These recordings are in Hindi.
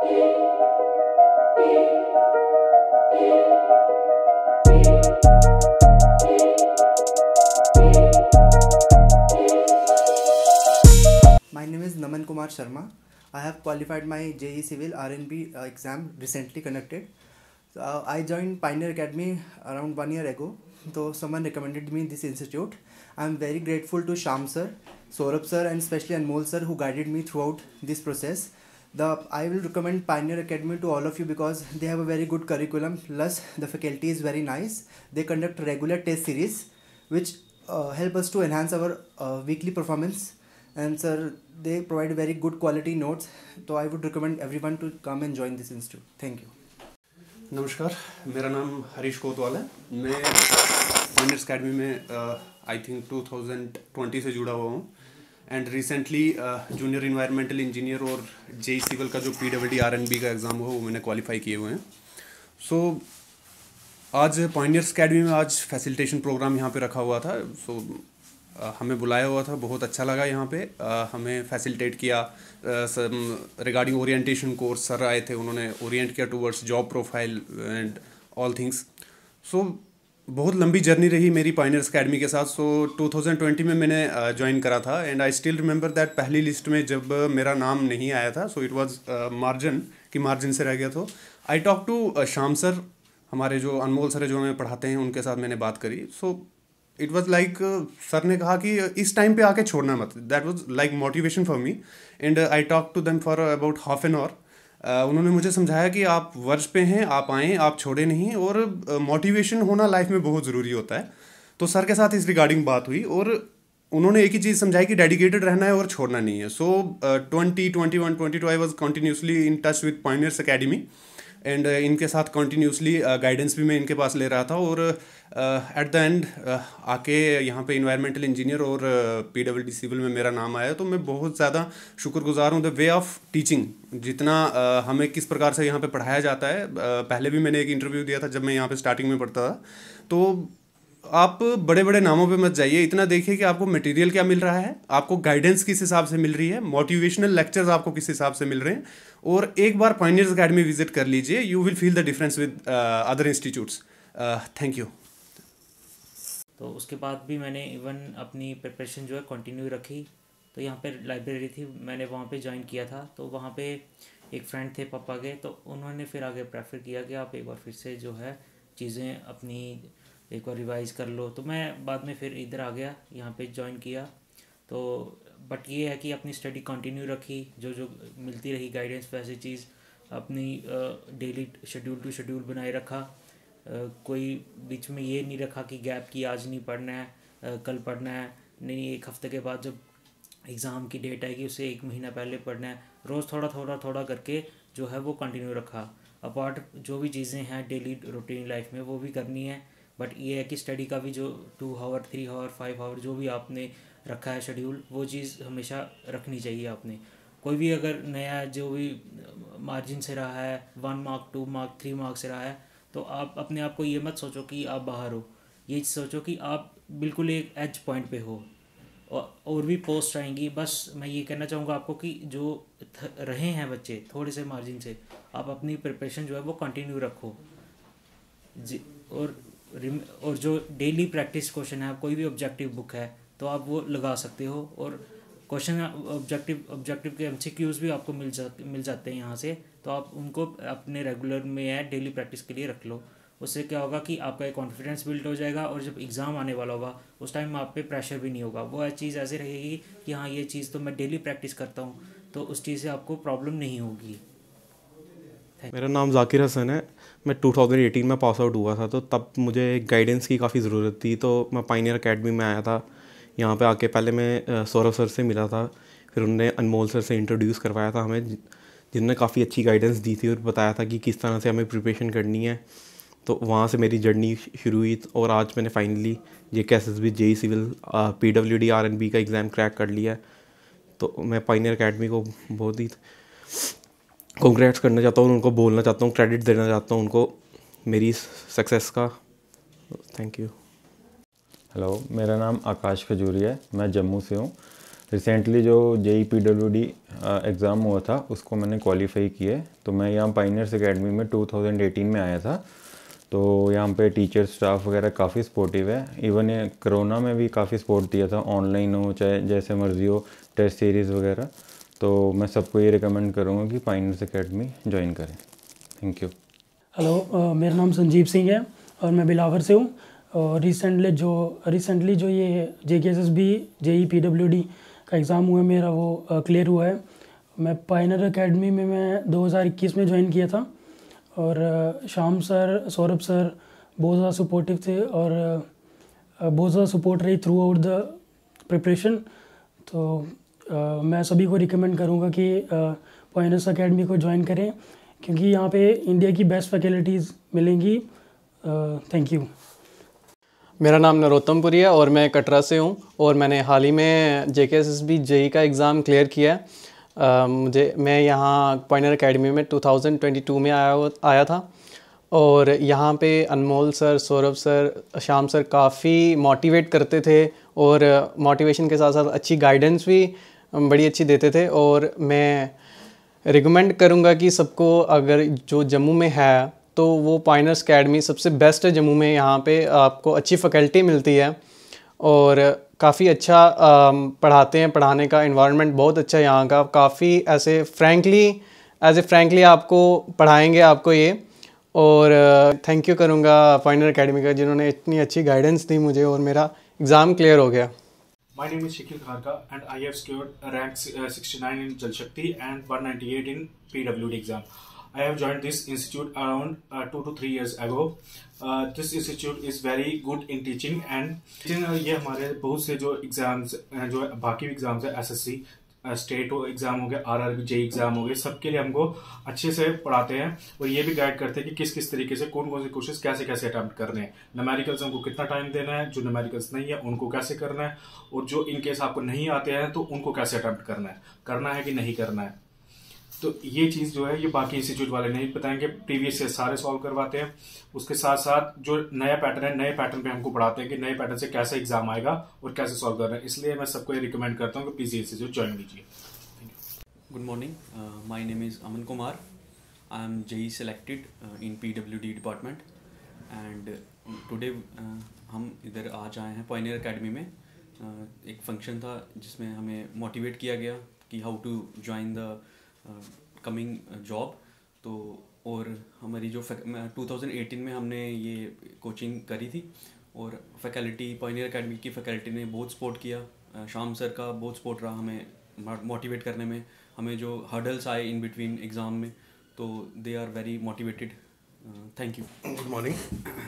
My name is Naman Kumar Sharma. I have qualified my JEE Civil R&B exam recently conducted. I joined Pioneer Academy around 1 year ago. So someone recommended me this institute. I am very grateful to Sham sir, Saurabh sir, and especially Anmol sir who guided me throughout this process. I will recommend Pioneer Academy to all of you because they have a very good curriculum. Plus the faculty is very nice. They conduct regular test series which help us to enhance our weekly performance. And sir, they provide very good quality notes. So I would recommend everyone to come and join this institute. Thank you. नमस्कार, मेरा नाम हरीश कोतवाल है। मैं पॉइंटर्स अकेडमी में आई थिंक 2020 से जुड़ा हुआ हूँ and recently junior environmental engineer और जेई सिविल का जो PWD R&B का एग्ज़ाम हुआ वो मैंने क्वालिफाई किए हुए हैं। सो आज पॉइंटर्स अकेडमी में आज फैसिलिटेशन प्रोग्राम यहाँ पे रखा हुआ था। सो हमें बुलाया हुआ था, बहुत अच्छा लगा। यहाँ पे हमें फैसिलिटेट किया रिगार्डिंग ओरिएंटेशन कोर्स। सर आए थे, उन्होंने ओरिएंट किया towards job profile and all things. So बहुत लंबी जर्नी रही मेरी पायनियर्स अकेडमी के साथ। सो 2020 में मैंने ज्वाइन करा था and I still remember that पहली लिस्ट में जब मेरा नाम नहीं आया था, सो इट वाज मार्जिन से रह गया। तो आई टॉक टू शाम सर, हमारे जो अनमोल सर है जो हमें पढ़ाते हैं, उनके साथ मैंने बात करी। So it was like sir ने कहा कि इस टाइम पे आके छोड़ना मत। That was like motivation for me and I talk to them for about half an hour. उन्होंने मुझे समझाया कि आप वर्ष पे हैं, आप आएँ, आप छोड़े नहीं, और मोटिवेशन होना लाइफ में बहुत ज़रूरी होता है। तो सर के साथ इस रिगार्डिंग बात हुई और उन्होंने एक ही चीज़ समझाई कि डेडिकेटेड रहना है और छोड़ना नहीं है। सो 2021 22 I was continuously in touch with pointers academy and इनके साथ कंटिन्यूसली गाइडेंस भी मैं इनके पास ले रहा था। और एट द एंड आके यहाँ पे इन्वायरमेंटल इंजीनियर और PWD सिविल में मेरा नाम आया। तो मैं बहुत ज़्यादा शुक्रगुजार हूँ द वे ऑफ टीचिंग, जितना हमें किस प्रकार से यहाँ पे पढ़ाया जाता है। पहले भी मैंने एक इंटरव्यू दिया था जब मैं यहाँ पे स्टार्टिंग में पढ़ता था। तो आप बड़े बड़े नामों पे मत जाइए, इतना देखिए कि आपको मटेरियल क्या मिल रहा है, आपको गाइडेंस किस हिसाब से मिल रही है, मोटिवेशनल लेक्चर्स आपको किस हिसाब से मिल रहे हैं। और एक बार पॉइंटर्स अकेडमी विजिट कर लीजिए, you will feel the difference with other institutes. Thank you. तो उसके बाद भी मैंने इवन अपनी प्रिपरेशन जो है कंटिन्यू रखी। तो यहाँ पे लाइब्रेरी थी, मैंने वहाँ पे ज्वाइन किया था। तो वहाँ पे एक फ्रेंड थे पापा के, तो उन्होंने फिर आगे प्रेफर किया कि आप एक बार फिर से जो है चीज़ें अपनी एक बार रिवाइज़ कर लो। तो मैं बाद में फिर इधर आ गया, यहाँ पे ज्वाइन किया। तो बट ये है कि अपनी स्टडी कंटिन्यू रखी, जो जो मिलती रही गाइडेंस वैसी चीज़ अपनी डेली शेड्यूल टू शेड्यूल बनाए रखा। कोई बीच में ये नहीं रखा कि गैप की आज नहीं पढ़ना है, कल पढ़ना है, नहीं एक हफ्ते के बाद जब एग्ज़ाम की डेट आएगी उससे एक महीना पहले पढ़ना है। रोज़ थोड़ा थोड़ा थोड़ा करके जो है वो कंटिन्यू रखा। अपार्ट जो भी चीज़ें हैं डेली रूटीन लाइफ में वो भी करनी है। बट ये है कि स्टडी का भी जो 2 आवर 3 आवर 5 आवर जो भी आपने रखा है शेड्यूल, वो चीज़ हमेशा रखनी चाहिए आपने। कोई भी अगर नया जो भी मार्जिन से रहा है, 1 मार्क 2 मार्क 3 मार्क से रहा है, तो आप अपने आप को ये मत सोचो कि आप बाहर हो, ये सोचो कि आप बिल्कुल एक एज पॉइंट पे हो। और भी पोस्ट आएंगी। बस मैं ये कहना चाहूँगा आपको कि जो रहे हैं बच्चे थोड़े से मार्जिन से, आप अपनी प्रिपरेशन जो है वो कंटिन्यू रखो जी। और जो डेली प्रैक्टिस क्वेश्चन है, कोई भी ऑब्जेक्टिव बुक है तो आप वो लगा सकते हो। और क्वेश्चन ऑब्जेक्टिव के MCQs भी आपको मिल जाते हैं यहाँ से, तो आप उनको अपने रेगुलर में या डेली प्रैक्टिस के लिए रख लो। उससे क्या होगा कि आपका एक कॉन्फिडेंस बिल्ड हो जाएगा और जब एग्ज़ाम आने वाला होगा उस टाइम आप पे प्रेशर भी नहीं होगा। वो चीज़ ऐसे रहेगी कि हाँ ये चीज़ तो मैं डेली प्रैक्टिस करता हूँ, तो उस चीज़ से आपको प्रॉब्लम नहीं होगी। मेरा नाम जाकिर हसन है। मैं 2018 में पास आउट हुआ था, तो तब मुझे गाइडेंस की काफ़ी ज़रूरत थी। तो मैं पायनियर अकेडमी में आया था। यहाँ पे आके पहले मैं सौरभ सर से मिला था, फिर उन्होंने अनमोल सर से इंट्रोड्यूस करवाया था हमें, जिन्होंने काफ़ी अच्छी गाइडेंस दी थी और बताया था कि किस तरह से हमें प्रिपरेशन करनी है। तो वहाँ से मेरी जर्नी शुरू हुई और आज मैंने finally JKSSB JEE civil PWD R&B का एग्ज़ाम क्रैक कर लिया है। तो मैं पायनियर अकेडमी को बहुत ही कॉन्ग्रेट्स करना चाहता हूँ, उनको बोलना चाहता हूँ, क्रेडिट देना चाहता हूँ उनको मेरी सक्सेस का। Thank you. हेलो, मेरा नाम आकाश खजूरी है, मैं जम्मू से हूँ। रिसेंटली जो JEE-PWD एग्ज़ाम हुआ था उसको मैंने क्वालिफाई किया है। तो मैं यहाँ पाइनियर्स एकेडमी में 2018 में आया था। तो यहाँ पे टीचर स्टाफ वगैरह काफ़ी सपोर्टिव है। इवन ये कोरोना में भी काफ़ी सपोर्ट दिया था, ऑनलाइन हो चाहे जैसे मर्ज़ी हो, टेस्ट सीरीज़ वगैरह। तो मैं सबको ये रिकमेंड करूँगा कि पाइनियर्स एकेडमी ज्वाइन करें। Thank you. हेलो, मेरा नाम संजीव सिंह है और मैं बिलावर से हूँ। और रिसेंटली जो ये JKSSB JEE-PWD का एग्ज़ाम हुआ मेरा वो क्लियर हुआ है। मैं पाइनियर एकेडमी में मैं 2021 में ज्वाइन किया था और श्याम सर, सौरभ सर बहुत ज़्यादा सपोर्टिव थे और बहुत ज़्यादा सपोर्ट रही थ्रू आउट द प्रिपरेशन। तो मैं सभी को रिकमेंड करूँगा कि पाइनियर्स एकेडमी को ज्वाइन करें क्योंकि यहाँ पे इंडिया की बेस्ट फैकल्टीज़ मिलेंगी। Thank you. मेरा नाम नरोत्तम पुरी है और मैं कटरा से हूँ और मैंने हाल ही में JKSSB JEE का एग्ज़ाम क्लियर किया है। मैं यहाँ पाइनियर एकेडमी में 2022 में आया था और यहाँ पे Anmol sir, Saurabh sir, Shyam sir काफ़ी मोटिवेट करते थे और मोटिवेशन के साथ साथ अच्छी गाइडेंस भी बड़ी अच्छी देते थे। और मैं रिकमेंड करूँगा कि सबको, अगर जो जम्मू में है तो वो पाइनियर्स एकेडमी सबसे बेस्ट है जम्मू में। यहाँ पे आपको अच्छी फैकल्टी मिलती है और काफ़ी अच्छा पढ़ाते हैं। पढ़ाने का एनवायरनमेंट बहुत अच्छा है यहाँ का। काफ़ी ऐसे फ्रैंकली आपको पढ़ाएंगे आपको ये। और थैंक यू करूँगा पाइनियर एकेडमी का जिन्होंने इतनी अच्छी गाइडेंस दी मुझे और मेरा एग्ज़ाम क्लियर हो गया। My name is Shakil Kharka and I have scored rank 69 in Jal Shakti and 198 in PWD exam. I have joined this institute around 2 to 3 years ago. This institute is very good in teaching and ये हमारे बहुत से जो एग्जाम्स जो बाकी एग्जाम्स है SSC स्टेट एग्जाम हो गया, RRB JEE एग्जाम हो गए, सबके लिए हमको अच्छे से पढ़ाते हैं और ये भी गाइड करते हैं कि किस किस तरीके से कौन कौन सी कोशिश कैसे कैसे अटेम्प्ट करने हैं। न्यूमेरिकल्स हमको कितना टाइम देना है, जो न्यूमेरिकल्स नहीं है उनको कैसे करना है और जो इन केस आपको नहीं आते हैं तो उनको कैसे अटेम्प्ट करना है कि नहीं करना है। तो ये चीज़ जो है ये बाकी इंस्टीट्यूट वाले नहीं बताएंगे, प्रीवियस ईयर सारे सॉल्व करवाते हैं। उसके साथ साथ जो नया पैटर्न है, नए पैटर्न पे हमको पढ़ाते हैं कि नए पैटर्न से कैसे एग्जाम आएगा और कैसे सॉल्व करना है। इसलिए मैं सबको ये रिकमेंड करता हूँ कि प्लीज ये इंस्टीट्यूट ज्वाइन कीजिए। Good morning. My name is Aman Kumar. I am JEE selected in PWD department and today हम इधर आज आए हैं पाइनियर एकेडमी में। एक फंक्शन था जिसमें हमें मोटिवेट किया गया कि how to join the coming job. तो और हमारी जो 2018 में हमने ये कोचिंग करी थी और फैकल्टी पाइनियर एकेडमी की फैकल्टी ने बहुत सपोर्ट किया। श्याम सर का बहुत सपोर्ट रहा हमें मोटिवेट करने में। हमें जो हर्डल्स आए इन बिटवीन एग्ज़ाम में तो they are very motivated. Thank you. Good morning,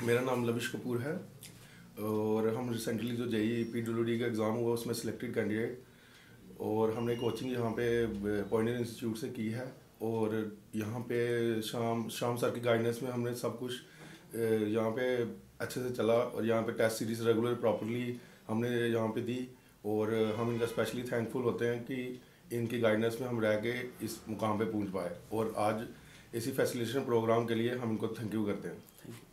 मेरा नाम लविश कपूर है और हम रिसेंटली जो JEE-PWD का एग्ज़ाम हुआ उसमें सिलेक्टेड कैंडिडेट और हमने कोचिंग यहाँ पे पाइनियर इंस्टीट्यूट से की है और यहाँ पे शाम सर की गाइडेंस में हमने सब कुछ यहाँ पे अच्छे से चला और यहाँ पे टेस्ट सीरीज रेगुलर प्रॉपर्ली हमने यहाँ पे दी और हम इनका स्पेशली थैंकफुल होते हैं कि इनकी गाइडेंस में हम रह के इस मुकाम पे पहुँच पाए और आज इसी फैसिलिटेशन प्रोग्राम के लिए हम इनको थैंक यू करते हैं। Thank you.